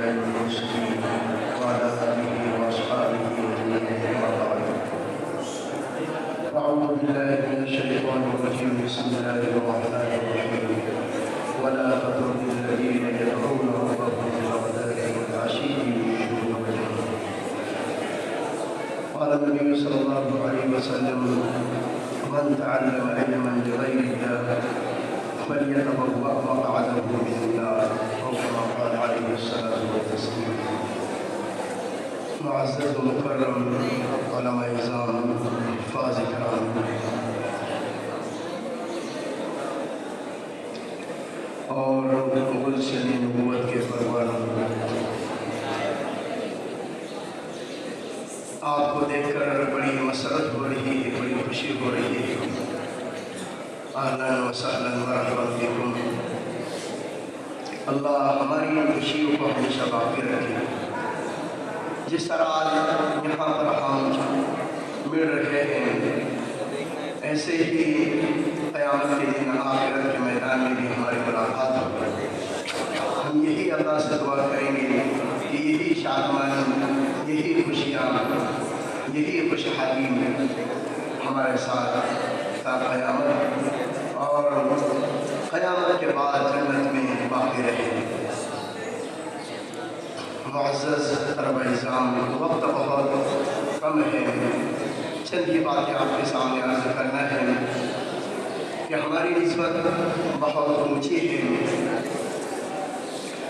المرسلين وعلى آله وأصحابه أجمعين أما بعد. أعوذ بالله من الشيطان الرجيم. بسم الله الرحمن الرحيم. ولا تطرد الذين يدعون ربهم بالغداة والعشي يريدون وجهه. قال النبي صلى الله عليه وسلم: من تعلم علما لغير الله فليتبوأ مقعده من النار، أو كما قال عليه الصلاة والتسليم. معزز و مکرم علماء اعظام، حفاظ کرام، اور گلشن نبوت کے پروانوں، آپ کو دیکھ کر بڑی مسرت ہو رہی ہے، بڑی خوشی ہو رہی ہے. اہلا و سہلا مرحبا بکم. اللہ ہماری خوشیوں کو ہمیشہ باقی رکھے. جس طرح آج یہاں پر ہم مل رہے ہیں، ایسے ہی قیامت کے دن آخرت کے میدان میں بھی ہماری ملاقات ہوگی. ہم یہی اللہ سے دعا کریں گے کہ یہی شادمانی، یہی خوشیاں، یہی خوشحالی ہمارے ساتھ تا قیامت اور قیامت کے بعد جنت میں باقی رہے. معزز طلبہ اعزام، وقت بہت کم ہے. چند ہی باتیں آپ کے سامنے عرض کرنا ہے کہ ہماری نسبت بہت اونچی ہے.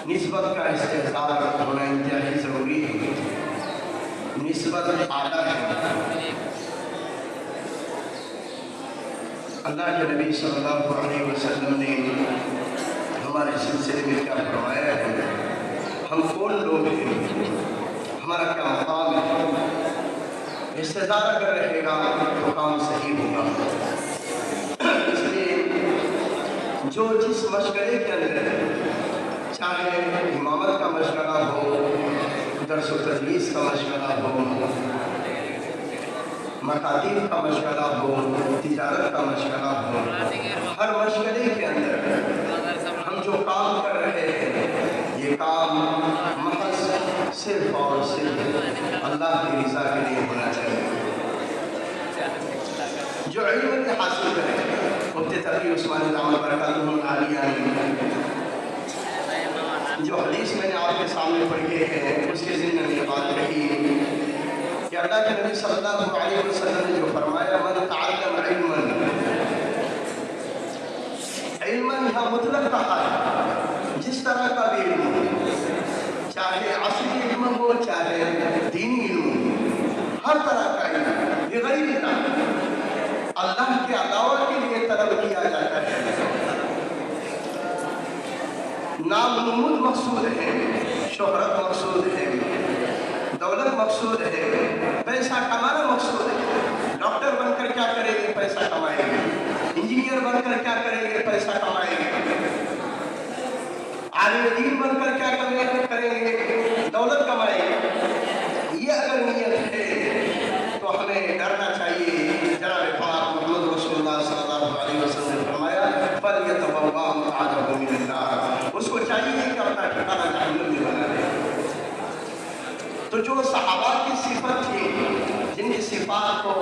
نسبت کا استحصال ہونا انتہائی ضروری ہے. نسبت اعلیٰ ہے. اللہ کے نبی صلی اللہ علیہ وسلم نے ہمارے سلسلے میں کیا فرمایا ہے؟ ہم کون لوگ ہیں، ہمارا کیا مقام ہے. استعداد اگر رہے گا تو کام صحیح ہوگا. اس لیے جو جس مشغلے کے اندر ہے، چاہے امامت کا مشغلہ ہو، درس و تدریس کا مشغلہ ہو، مکاتب کا مشغلہ ہو، تجارت کا مشغلہ ہو، ہر مشغلے کے اندر ہم جو کام کر رہے ہیں، یہ کام محض صرف اور صرف اللہ کی رضا کے لیے ہونا چاہیے. جو علم حاصل کرے، مفتی تقی عثمانی دامت برکاتہ العالیہ نے جو حدیث میں نے آپ کے سامنے پڑھی ہے، اس کے ذمن میں یہ بات رہی کہ اللہ کے نبی صلی اللہ علیہ وسلم نے جو فرمایا: من تعلم علما، علما یہاں مطلق کہا ہے، جس طرح کا بھی علم ہو، چاہے عصری علم ہو، چاہے دینی علم ہو، ہر طرح کا علم بغیر اللہ کے علاوہ کے لیے طلب کیا جاتا ہے. نام نمود مقصود ہے، شہرت مقصود ہے، دولت مقصود ہے، پیسہ کمانا مقصود ہے. ڈاکٹر بن کر کیا کریں گے؟ پیسہ کمائیں گے. انجینئر بن کر کیا کریں گے؟ پیسہ کمائیں گے. عالم دین بن کر کیا کریں گے؟ دولت کمائیں گے. یہ اگر نیت ہے تو ہمیں ڈرنا چاہیے. جناب پاک محمد رسول اللہ صلی اللہ علیہ وسلم نے فرمایا: فَلْيَتَبَوَّأْ مَقْعَدَهُ مِنَ النَّارِ. اس کو چاہیے کہ اپنا ٹھکانہ جہنم میں بنا لے. تو جو صحابہ کی صفت تھی، جن کی صفات کو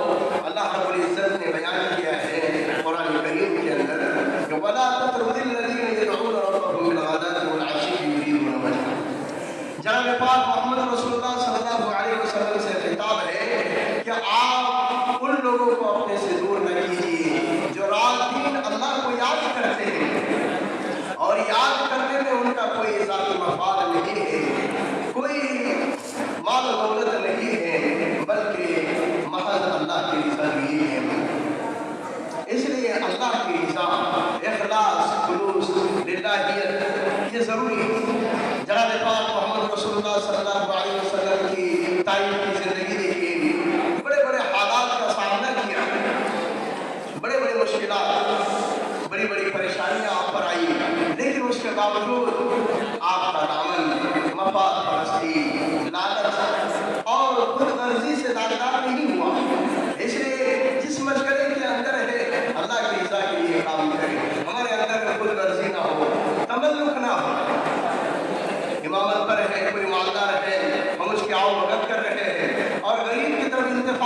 اللہ رب العزت نے بیان کیا ہے قرآن کریم کے اندر کہ وَلَا تَطْرُدِ الَّذِينَ يَدْعُونَ رَبَّهُمْ بِالْغَدَاةِ وَالْعَشِيِّ يُرِيدُونَ وَجْهَهُ. جناب پاک محمد رسول اللہ صلی اللہ علیہ وسلم سے خطاب ہے کہ آپ ان لوگوں کو اپنے سے دور نہ کیجیے جو رات دن اللہ کو یاد کرتے ہیں، اور یاد کرنے میں ان کا کوئی ذاتی مفاد نہیں ہے، کوئی مال و دولت نہیں ہے، بلکہ محض اللہ کی رضا لیے ہیں. اس لیے اللہ کی رضا، اخلاص، خلوص، للہیت یہ ضروری ہے. جناب پاک محمد رسول اللہ صلی اللہ علیہ وسلم کی تعلیم کی زندگی دیکھیے، بڑے بڑے حالات کا سامنا کیا، بڑے بڑے مشکلات، بڑی بڑی پریشانیاں آپ پر آئی، لیکن اس کے باوجود آپ کا دامن مفاد پرستی، لالچ اور خود غرضی سے داغدار نہیں ہوا. اس لیے جس مشغلے کے اندر ہے، اللہ کی رضا کے لیے کام کرے. ہمارے اندر خود غرضی نہ ہو، تملک نہ ہو. امامت پر ہے، کوئی